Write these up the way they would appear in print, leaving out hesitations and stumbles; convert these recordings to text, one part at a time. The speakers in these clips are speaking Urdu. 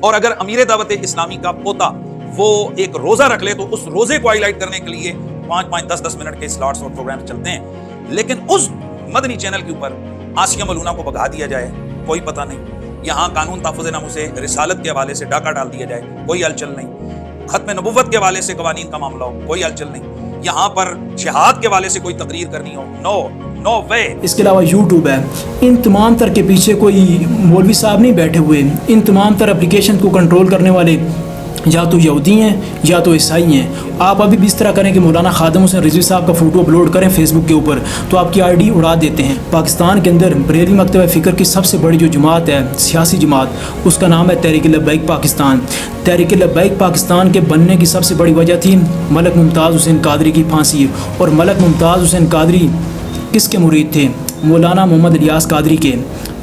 اور اگر امیر دعوت اسلامی کا پوتا وہ ایک روزہ رکھ لے تو اس روزے کو ہائی لائٹ کرنے کے لیے 5-5 10-10 منٹ کے سلاٹس اور پروگرام چلتے ہیں، لیکن اس مدنی چینل کے اوپر آسیہ ملونہ کو بھگا دیا جائے کوئی پتہ نہیں، یہاں قانون تحفظ ناموس رسالت کے حوالے سے ڈاکہ ڈال دیا جائے کوئی ہلچل نہیں، ختم نبوت کے حوالے سے قوانین کا معاملہ ہو کوئی ہلچل نہیں، یہاں پر جہاد کے حوالے سے کوئی تقریر کرنی ہو نو وے۔ اس کے علاوہ یوٹیوب ہے، ان تمام تر کے پیچھے کوئی مولوی صاحب نہیں بیٹھے ہوئے، ان تمام تر اپلیکیشن کو کنٹرول کرنے والے یا تو یہودی ہیں یا تو عیسائی ہیں۔ آپ ابھی بھی اس طرح کریں کہ مولانا خادم حسین رضوی صاحب کا فوٹو اپلوڈ کریں فیس بک کے اوپر تو آپ کی آئی ڈی اڑا دیتے ہیں۔ پاکستان کے اندر بریلوی مکتبہ فکر کی سب سے بڑی جو جماعت ہے، سیاسی جماعت، اس کا نام ہے تحریک لبیک پاکستان۔ تحریک لبیک پاکستان کے بننے کی سب سے بڑی وجہ تھی ملک ممتاز حسین قادری کی پھانسی، اور ملک ممتاز حسین قادری کس کے مرید تھے؟ مولانا محمد الیاس قادری کے۔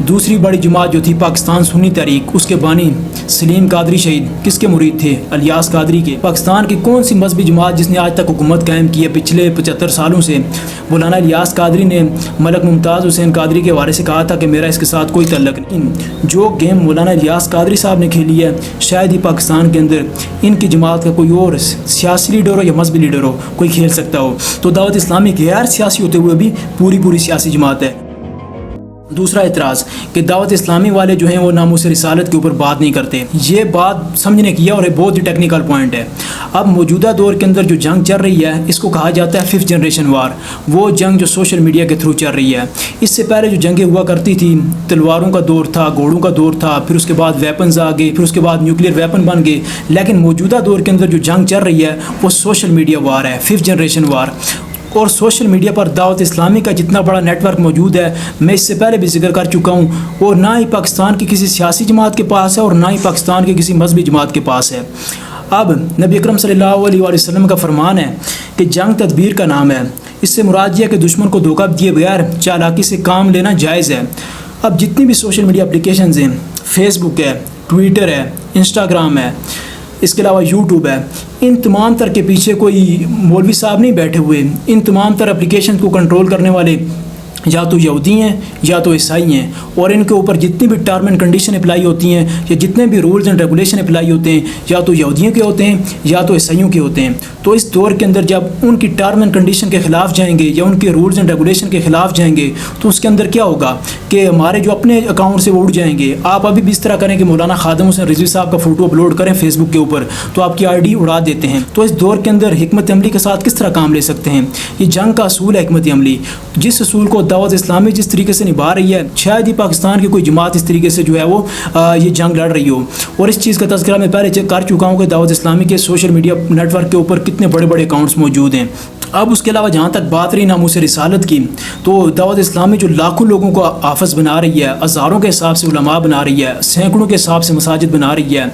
دوسری بڑی جماعت جو تھی پاکستان سنی تحریک، اس کے بانی سلیم قادری شہید کس کے مرید تھے؟ الیاس قادری کے۔ پاکستان کی کون سی مذہبی جماعت جس نے آج تک حکومت قائم کی ہے پچھلے 75 سالوں سے؟ مولانا الیاس قادری نے ملک ممتاز حسین قادری کے حوالے سے کہا تھا کہ میرا اس کے ساتھ کوئی تعلق نہیں۔ جو گیم مولانا الیاس قادری صاحب نے کھیلی ہے شاید ہی پاکستان کے اندر ان کی جماعت کا کوئی اور سیاسی لیڈر ہو یا مذہبی لیڈر ہو کوئی کھیل سکتا ہو۔ تو دعوت اسلامی غیر سیاسی ہوتے ہوئے بھی پوری سیاسی جماعت ہے۔ دوسرا اعتراض کہ دعوت اسلامی والے جو ہیں وہ ناموس رسالت کے اوپر بات نہیں کرتے، یہ بات سمجھنے کی ہے اور یہ بہت ہی ٹیکنیکل پوائنٹ ہے۔ اب موجودہ دور کے اندر جو جنگ چل رہی ہے اس کو کہا جاتا ہے 5th جنریشن وار، وہ جنگ جو سوشل میڈیا کے تھرو چل رہی ہے۔ اس سے پہلے جو جنگیں ہوا کرتی تھی تلواروں کا دور تھا، گھوڑوں کا دور تھا، پھر اس کے بعد ویپنز آ گئے، پھر اس کے بعد نیوکلیر ویپن بن گئے، لیکن موجودہ دور کے اندر جو جنگ چل رہی ہے وہ سوشل میڈیا وار ہے، 5th جنریشن وار۔ اور سوشل میڈیا پر دعوت اسلامی کا جتنا بڑا نیٹ ورک موجود ہے میں اس سے پہلے بھی ذکر کر چکا ہوں، اور نہ ہی پاکستان کی کسی سیاسی جماعت کے پاس ہے اور نہ ہی پاکستان کی کسی مذہبی جماعت کے پاس ہے۔ اب نبی اکرم صلی اللہ علیہ وسلم کا فرمان ہے کہ جنگ تدبیر کا نام ہے، اس سے مراد یہ ہے کہ دشمن کو دھوکہ دیے بغیر چالاکی سے کام لینا جائز ہے۔ اب جتنی بھی سوشل میڈیا اپلیکیشنز ہیں، فیس بک ہے، ٹویٹر ہے، انسٹاگرام ہے، اس کے علاوہ یوٹیوب ہے، ان تمام تر کے پیچھے کوئی مولوی صاحب نہیں بیٹھے ہوئے، ان تمام تر اپلیکیشن کو کنٹرول کرنے والے یا تو یہودی ہیں یا تو عیسائی ہیں، اور ان کے اوپر جتنی بھی ٹرم اینڈ کنڈیشن اپلائی ہوتی ہیں یا جتنے بھی رولز اینڈ ریگولیشن اپلائی ہوتے ہیں یا تو یہودیوں کے ہوتے ہیں یا تو عیسائیوں کے ہوتے ہیں۔ تو اس دور کے اندر جب ان کی ٹرم اینڈ کنڈیشن کے خلاف جائیں گے یا ان کے رولز اینڈ ریگولیشن کے خلاف جائیں گے تو اس کے اندر کیا ہوگا کہ ہمارے جو اپنے اکاؤنٹ سے وہ اڑ جائیں گے۔ آپ ابھی بھی اس طرح کریں کہ مولانا خادم حسین رضوی صاحب کا فوٹو اپلوڈ کریں فیس بک کے اوپر تو آپ کی آئی ڈی اڑا دیتے ہیں۔ تو اس دور کے اندر حکمت عملی کے ساتھ کس طرح کام لے سکتے ہیں؟ یہ جنگ کا اصول ہے حکمت عملی، جس اصول کو دعوت اسلامی جس طریقے سے نبھا رہی ہے شاید ہی پاکستان کی کوئی جماعت اس طریقے سے جو ہے وہ یہ جنگ لڑ رہی ہو۔ اور اس چیز کا تذکرہ میں پہلے کر چکا ہوں کہ دعوت اسلامی کے سوشل میڈیا نیٹ ورک کے اوپر کتنے بڑے بڑے اکاؤنٹس موجود ہیں۔ اب اس کے علاوہ جہاں تک بات رہی ناموس رسالت کی، تو دعوت اسلامی جو لاکھوں لوگوں کو حافظ بنا رہی ہے، ہزاروں کے حساب سے علماء بنا رہی ہے، سینکڑوں کے حساب سے مساجد بنا رہی ہے،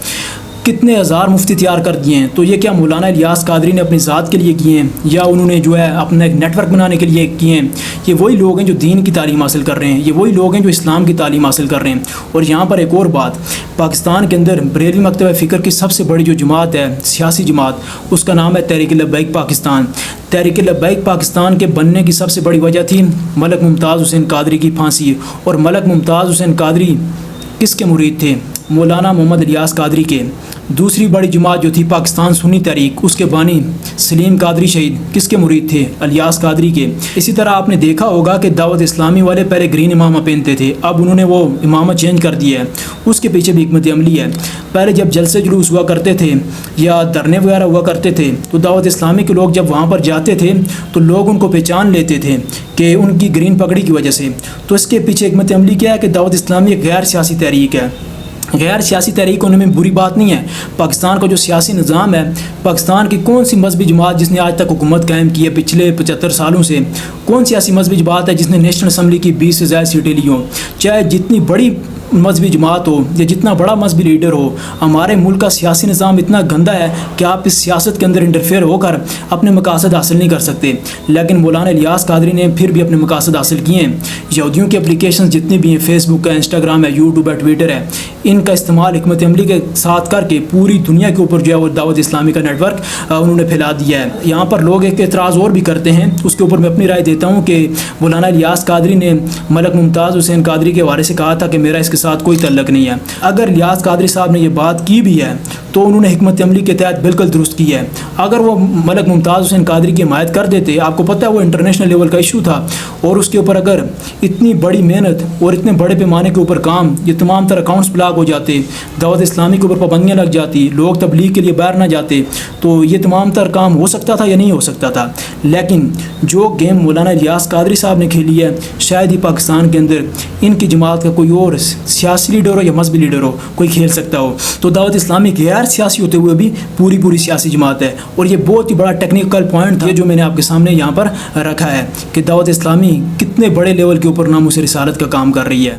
کتنے ہزار مفتی تیار کر دیے ہیں، تو یہ کیا مولانا الیاس قادری نے اپنی ذات کے لیے کیے ہیں یا انہوں نے جو ہے اپنا ایک نیٹ ورک بنانے کے لیے کیے ہیں؟ یہ وہی لوگ ہیں جو دین کی تعلیم حاصل کر رہے ہیں، یہ وہی لوگ ہیں جو اسلام کی تعلیم حاصل کر رہے ہیں۔ اور یہاں پر ایک اور بات، پاکستان کے اندر بریلوی مکتبہ فکر کی سب سے بڑی جو جماعت ہے، سیاسی جماعت، اس کا نام ہے تحریک لبیک پاکستان۔ تحریک لبیک پاکستان کے بننے کی سب سے بڑی وجہ تھی ملک ممتاز حسین قادری کی پھانسی، اور ملک ممتاز حسین قادری کس کے مرید تھے؟ مولانا محمد الیاس قادری کے۔ دوسری بڑی جماعت جو تھی پاکستان سنی تحریک، اس کے بانی سلیم قادری شہید کس کے مرید تھے؟ الیاس قادری کے۔ اسی طرح آپ نے دیکھا ہوگا کہ دعوت اسلامی والے پہلے گرین امامہ پہنتے تھے، اب انہوں نے وہ امامہ چینج کر دیا ہے، اس کے پیچھے بھی حکمت عملی ہے۔ پہلے جب جلسے جلوس ہوا کرتے تھے یا دھرنے وغیرہ ہوا کرتے تھے تو دعوت اسلامی کے لوگ جب وہاں پر جاتے تھے تو لوگ ان کو پہچان لیتے تھے کہ ان کی گرین پگڑی کی وجہ سے۔ تو اس کے پیچھے حکمت عملی کیا ہے کہ دعوت اسلامی ایک غیر سیاسی تحریک ہے۔ غیر سیاسی تحریک ہونے میں بری بات نہیں ہے۔ پاکستان کا جو سیاسی نظام ہے، پاکستان کی کون سی مذہبی جماعت جس نے آج تک حکومت قائم کی ہے پچھلے 75 سالوں سے؟ کون سی ایسی مذہبی جماعت ہے جس نے نیشنل اسمبلی کی 20 سے زائد سیٹیں لی ہوں؟ چاہے جتنی بڑی مذہبی جماعت ہو یا جتنا بڑا مذہبی لیڈر ہو، ہمارے ملک کا سیاسی نظام اتنا گندا ہے کہ آپ اس سیاست کے اندر انٹرفیئر ہو کر اپنے مقاصد حاصل نہیں کر سکتے۔ لیکن مولانا الیاس قادری نے پھر بھی اپنے مقاصد حاصل کیے ہیں۔ یہودیوں کی اپلیکیشنز جتنی بھی ہیں، فیس بک ہے، انسٹاگرام ہے، یوٹیوب ہے، ٹویٹر ہے، ان کا استعمال حکمت عملی کے ساتھ کر کے پوری دنیا کے اوپر جو ہے وہ دعوت اسلامی کا نیٹ ورک انہوں نے پھیلا دیا ہے۔ یہاں پر لوگ ایک اعتراض اور بھی کرتے ہیں، اس کے اوپر میں اپنی رائے دیتا ہوں کہ مولانا الیاس قادری نے ملک ممتاز حسین قادری کے حوالے سے کہا تھا کہ میرا اس کے ساتھ کوئی تعلق نہیں ہے. اگر ریاض قادری صاحب نے یہ بات کی بھی ہے تو انہوں نے حکمت عملی کے تحت بالکل درست کی ہے. اگر وہ ملک ممتاز حسین قادری کی حمایت کر دیتے, آپ کو پتہ ہے وہ انٹرنیشنل لیول کا ایشو تھا, اور اس کے اوپر اگر اتنی بڑی محنت اور اتنے بڑے پیمانے کے اوپر کام, یہ تمام تر اکاؤنٹس بلاک ہو جاتے, دعوت اسلامی کے اوپر پابندیاں لگ جاتی, لوگ تبلیغ کے لیے باہر نہ جاتے, تو یہ تمام تر کام ہو سکتا تھا یا نہیں ہو سکتا تھا. لیکن جو گیم مولانا ریاض قادری صاحب نے کھیلی ہے, شاید ہی پاکستان کے اندر ان کی جماعت کا کوئی اور سیاسی لیڈر ہو یا مذہبی لیڈر ہو کوئی کھیل سکتا ہو. تو دعوت اسلامی غیر سیاسی ہوتے ہوئے بھی پوری سیاسی جماعت ہے, اور یہ بہت ہی بڑا ٹیکنیکل پوائنٹ تھا جو میں نے آپ کے سامنے یہاں پر رکھا ہے کہ دعوت اسلامی کتنے بڑے لیول کے اوپر ناموس رسالت کا کام کر رہی ہے.